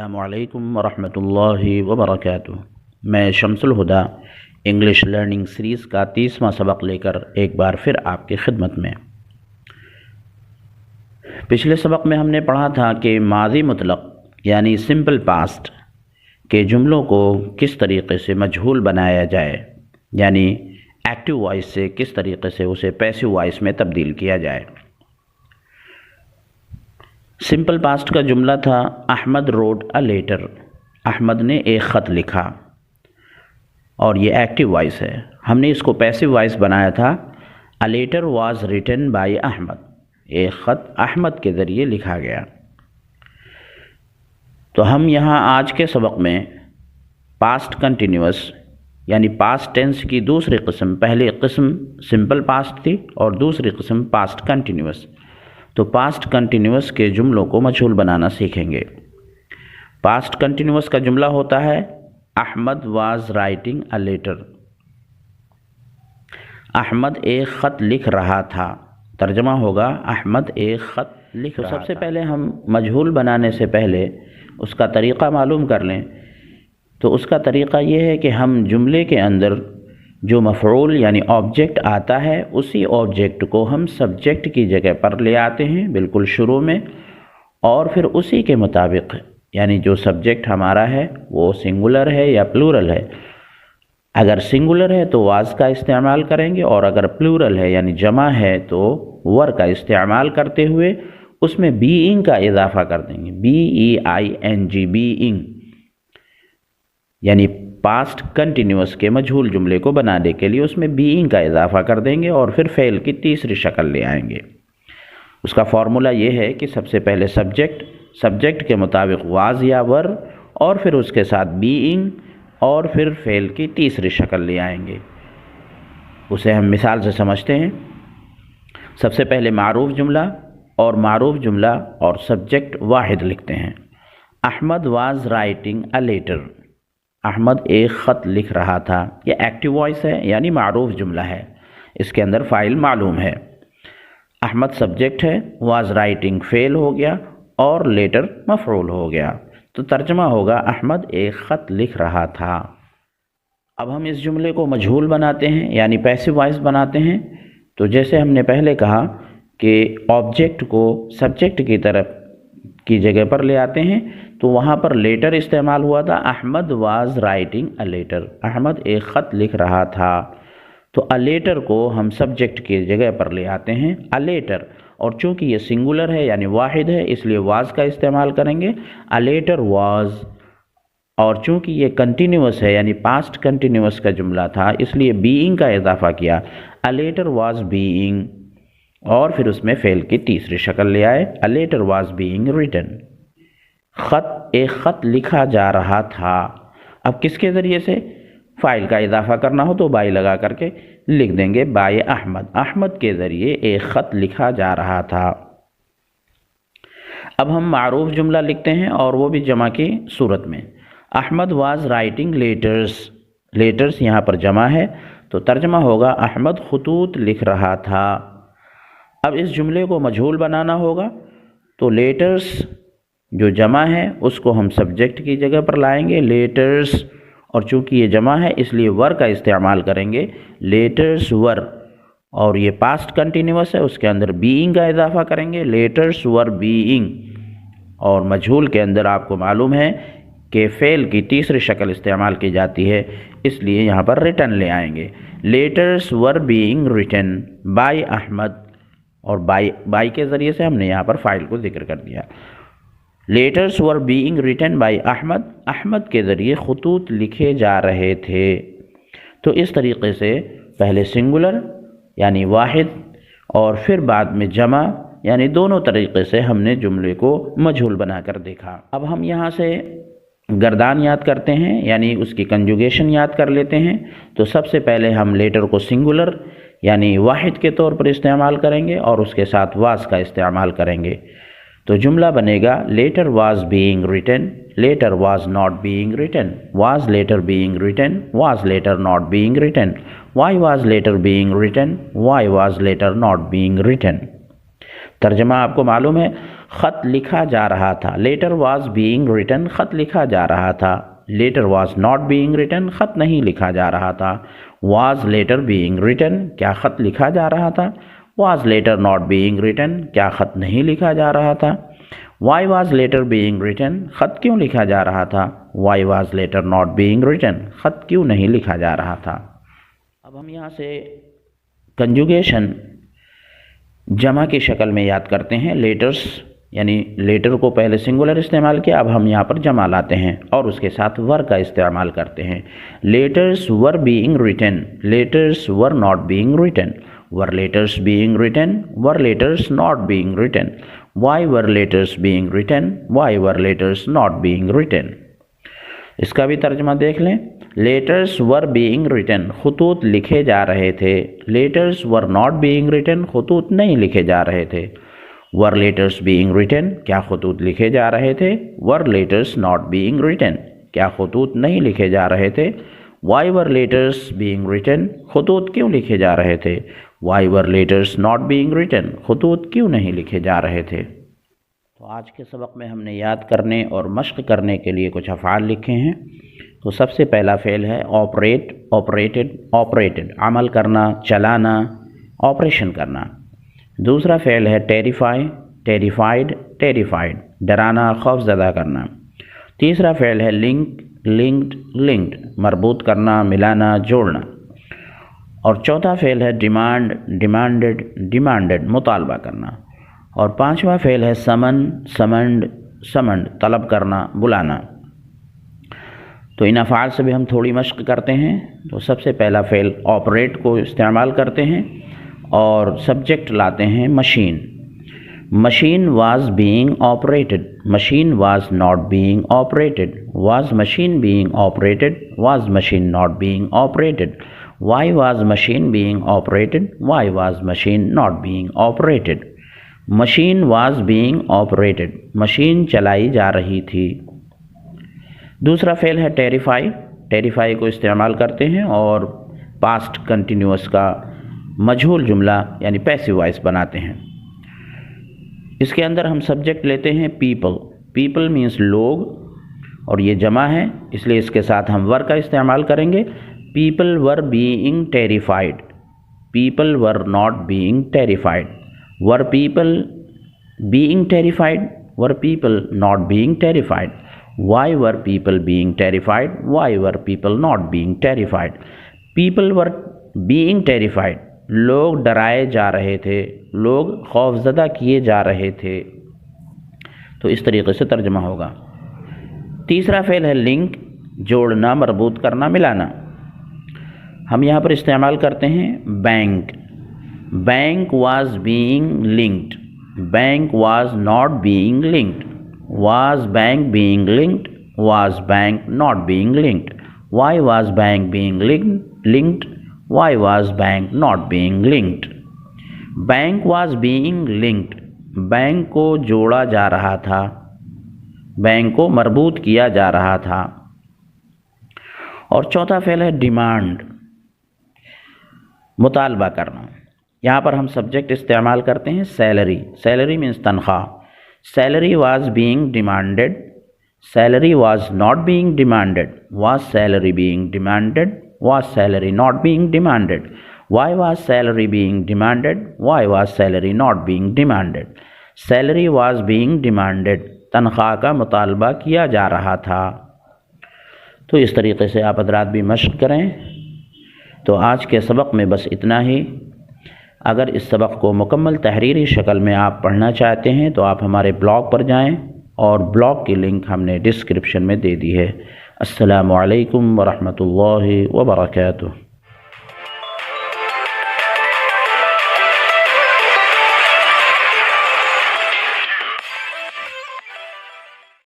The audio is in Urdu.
السلام علیکم ورحمۃ اللہ وبرکاتہ۔ میں شمس الہدا انگلش لرننگ سیریز کا 30واں سبق لے کر ایک بار پھر آپ کی خدمت میں۔ پچھلے سبق میں ہم نے پڑھا تھا کہ ماضی مطلق یعنی سمپل پاسٹ کے جملوں کو کس طریقے سے مجہول بنایا جائے، یعنی ایکٹیو وائس سے کس طریقے سے اسے پیسیو وائس میں تبدیل کیا جائے۔ سمپل پاسٹ کا جملہ تھا احمد روٹ اے لیٹر، احمد نے ایک خط لکھا، اور یہ ایکٹیو وائس ہے۔ ہم نے اس کو پیسیو وائس بنایا تھا a letter was written by Ahmad, ایک خط احمد کے ذریعے لکھا گیا۔ تو ہم یہاں آج کے سبق میں پاسٹ کنٹینیوس یعنی پاسٹ ٹینس کی دوسری قسم، پہلی قسم سمپل پاسٹ تھی اور دوسری قسم پاسٹ کنٹینیوس، تو پاسٹ کنٹینیوس کے جملوں کو مجہول بنانا سیکھیں گے۔ پاسٹ کنٹینیوس کا جملہ ہوتا ہے Ahmed was writing a letter, Ahmed ایک خط لکھ رہا تھا۔ ترجمہ ہوگا احمد ایک خط لکھ رہا تھا۔ سب سے پہلے ہم مجہول بنانے سے پہلے اس کا طریقہ معلوم کر لیں۔ تو اس کا طریقہ یہ ہے کہ ہم جملے کے اندر جو مفعول یعنی آبجیکٹ آتا ہے، اسی آبجیکٹ کو ہم سبجیکٹ کی جگہ پر لے آتے ہیں بالکل شروع میں، اور پھر اسی کے مطابق یعنی جو سبجیکٹ ہمارا ہے وہ سنگولر ہے یا پلورل ہے۔ اگر سنگولر ہے تو واز کا استعمال کریں گے، اور اگر پلورل ہے یعنی جمع ہے تو ور کا استعمال کرتے ہوئے اس میں بینگ کا اضافہ کر دیں گے، BEING بینگ، یعنی پاسٹ کنٹینیوس کے مجہول جملے کو بنانے کے لیے اس میں بینگ کا اضافہ کر دیں گے، اور پھر فعل کی تیسری شکل لے آئیں گے۔ اس کا فارمولہ یہ ہے کہ سب سے پہلے سبجیکٹ کے مطابق واز یا ور، اور پھر اس کے ساتھ بینگ، اور پھر فعل کی تیسری شکل لے آئیں گے۔ اسے ہم مثال سے سمجھتے ہیں۔ سب سے پہلے معروف جملہ، اور معروف جملہ اور سبجیکٹ واحد لکھتے ہیں۔ Ahmed was writing a letter, Ahmed ایک خط لکھ رہا تھا۔ یہ ایکٹیو وائس ہے یعنی معروف جملہ ہے، اس کے اندر فاعل معلوم ہے۔ احمد سبجیکٹ ہے، واز رائٹنگ فعل ہو گیا، اور لیٹر مفعول ہو گیا۔ تو ترجمہ ہوگا احمد ایک خط لکھ رہا تھا۔ اب ہم اس جملے کو مجہول بناتے ہیں یعنی پیسیو وائس بناتے ہیں۔ تو جیسے ہم نے پہلے کہا کہ آبجیکٹ کو سبجیکٹ کی طرف کی جگہ پر لے آتے ہیں، تو وہاں پر لیٹر استعمال ہوا تھا، Ahmed was writing a letter, Ahmed ایک خط لکھ رہا تھا۔ تو اے لیٹر کو ہم سبجیکٹ کی جگہ پر لے آتے ہیں، اے لیٹر، اور چونکہ یہ سنگولر ہے یعنی واحد ہے اس لیے واز کا استعمال کریں گے، اے لیٹر واز، اور چونکہ یہ کنٹینیوس ہے یعنی پاسٹ کنٹینیوس کا جملہ تھا اس لیے بینگ کا اضافہ کیا، اے لیٹر واز بینگ، اور پھر اس میں فعل کی تیسری شکل لے آئے، اے لیٹر واز بینگ ریٹن، ایک خط لکھا جا رہا تھا۔ اب کس کے ذریعے سے فاعل کا اضافہ کرنا ہو تو بائی لگا کر کے لکھ دیں گے، بائی احمد، احمد کے ذریعے ایک خط لکھا جا رہا تھا۔ اب ہم معروف جملہ لکھتے ہیں، اور وہ بھی جمع کی صورت میں۔ Ahmed was writing letters, letters یہاں پر جمع ہے تو ترجمہ ہوگا احمد خطوط لکھ رہا تھا۔ اب اس جملے کو مجہول بنانا ہوگا، تو لیٹرز جو جمع ہے اس کو ہم سبجیکٹ کی جگہ پر لائیں گے، لیٹرز، اور چونکہ یہ جمع ہے اس لیے ور کا استعمال کریں گے، لیٹرز ور، اور یہ پاسٹ کنٹینیوس ہے اس کے اندر بینگ کا اضافہ کریں گے، لیٹرز ور بینگ، اور مجہول کے اندر آپ کو معلوم ہے کہ فعل کی تیسری شکل استعمال کی جاتی ہے، اس لیے یہاں پر ریٹن لے آئیں گے، letters were being written by Ahmed, اور بائی کے ذریعے سے ہم نے یہاں پر فاعل کو ذکر کر دیا۔ Letters were being written by Ahmed, Ahmed کے ذریعے خطوط لکھے جا رہے تھے۔ تو اس طریقے سے پہلے سنگولر یعنی واحد، اور پھر بعد میں جمع، یعنی دونوں طریقے سے ہم نے جملے کو مجہول بنا کر دیکھا۔ اب ہم یہاں سے گردان یاد کرتے ہیں یعنی اس کی کنجوگیشن یاد کر لیتے ہیں۔ تو سب سے پہلے ہم لیٹر کو سنگولر یعنی واحد کے طور پر استعمال کریں گے، اور اس کے ساتھ واز کا استعمال کریں گے۔ تو جملہ بنے گا letter was being written, letter was not being written, was letter being written, was letter not being written, why was letter being written, why was letter not being written. ترجمہ آپ کو معلوم ہے، خط لکھا جا رہا تھا. لیٹر واز بینگ ریٹن، خط لکھا جا رہا تھا. Letter was not being written, خط نہیں لکھا جا رہا تھا. واز لیٹر بینگ ریٹن، کیا خط لکھا جا رہا تھا. Was letter not being written, کیا خط نہیں لکھا جا رہا تھا. Why was letter being written, خط کیوں لکھا جا رہا تھا. Why was letter not being written, خط کیوں نہیں لکھا جا رہا تھا. اب ہم یہاں سے کنجوگیشن جمع کی شکل میں یاد کرتے ہیں. لیٹرز یعنی لیٹر کو پہلے سنگولر استعمال کیا، اب ہم یہاں پر جمع لاتے ہیں اور اس کے ساتھ ور کا استعمال کرتے ہیں. Letters were being written, letters were not being written. Were letters being written, were letters not being written. Why were letters being written, why were letters not being written. اس کا بھی ترجمہ دیکھ لیں. لیٹرز ور بینگ ریٹن، خطوط لکھے جا رہے تھے. Letters were not being return, خطوط نہیں لکھے جا رہے تھے. ور لیٹرز بینگ ریٹن، کیا خطوط لکھے جا رہے تھے. ور لیٹرز ناٹ بینگ ریٹن، کیا خطوط نہیں لکھے جا رہے تھے. Y were letters being return, خطوط کیوں لکھے جا رہے تھے. Y were letters not being return, خطوط کیوں نہیں لکھے جا رہے تھے. تو آج کے سبق میں ہم نے یاد کرنے اور مشق کرنے کے لیے کچھ افعال لکھے ہیں. تو سب سے پہلا فعل ہے آپریٹ، آپریٹڈ، آپریٹڈ، عمل کرنا، چلانا، آپریشن کرنا. دوسرا فعل ہے ٹیریفائی، ٹیریفائڈ، ٹیریفائڈ، ڈرانا، خوف زدہ کرنا. تیسرا فعل ہے لنک، لنکڈ، لنکڈ، مربوط کرنا، ملانا، جوڑنا. اور چوتھا فعل ہے ڈیمانڈ، ڈیمانڈڈ، ڈیمانڈڈ، مطالبہ کرنا. اور پانچواں فعل ہے سمن، سمنڈ، سمنڈ، طلب کرنا، بلانا. تو ان افعال سے بھی ہم تھوڑی مشق کرتے ہیں. تو سب سے پہلا فعل آپریٹ کو استعمال کرتے ہیں اور سبجیکٹ لاتے ہیں machine. Machine was being operated, machine was not being operated. Was machine being operated, was machine not being operated. Y was machine being operated, Y was machine not being operated. Machine was being operated, machine چلائی جا رہی تھی. دوسرا فعل ہے ٹیریفائی. ٹیریفائی کو استعمال کرتے ہیں اور پاسٹ کنٹینیوس کا مجہول جملہ یعنی پیسو وائس بناتے ہیں. اس کے اندر ہم سبجیکٹ لیتے ہیں پیپل. پیپل مینس لوگ اور یہ جمع ہے اس لیے اس کے ساتھ ہم ور کا استعمال کریں گے. People were being terrified, people were not being terrified. Were people being terrified, were people not being terrified. Why were people being terrified, why were people not being terrified. People were being terrified, لوگ ڈرائے جا رہے تھے، لوگ خوف زدہ کیے جا رہے تھے. تو اس طریقے سے ترجمہ ہوگا. تیسرا فعل ہے لنک، جوڑنا، مربوط کرنا، ملانا. ہم یہاں پر استعمال کرتے ہیں bank. Bank was being linked, bank was not being linked. Was bank being linked, was bank not being linked. Y was bank being linked, Y was bank not being linked. Bank was being linked, bank کو جوڑا جا رہا تھا، بینک کو مربوط کیا جا رہا تھا. اور چوتھا فعل ہے ڈیمانڈ، مطالبہ کرنا. یہاں پر ہم سبجیکٹ استعمال کرتے ہیں سیلری. سیلری مینس تنخواہ. Salary was being demanded, salary was not being demanded. Was salary being demanded, was salary not being demanded. Why was salary being demanded, why was salary not being demanded. Salary was being demanded, تنخواہ کا مطالبہ کیا جا رہا تھا. تو اس طریقے سے آپ حضرات بھی مشق کریں. تو آج کے سبق میں بس اتنا ہی. اگر اس سبق کو مکمل تحریری شکل میں آپ پڑھنا چاہتے ہیں تو آپ ہمارے بلاگ پر جائیں اور بلاگ کی لنک ہم نے ڈسکرپشن میں دے دی ہے. السلام علیکم ورحمۃ اللہ وبرکاتہ.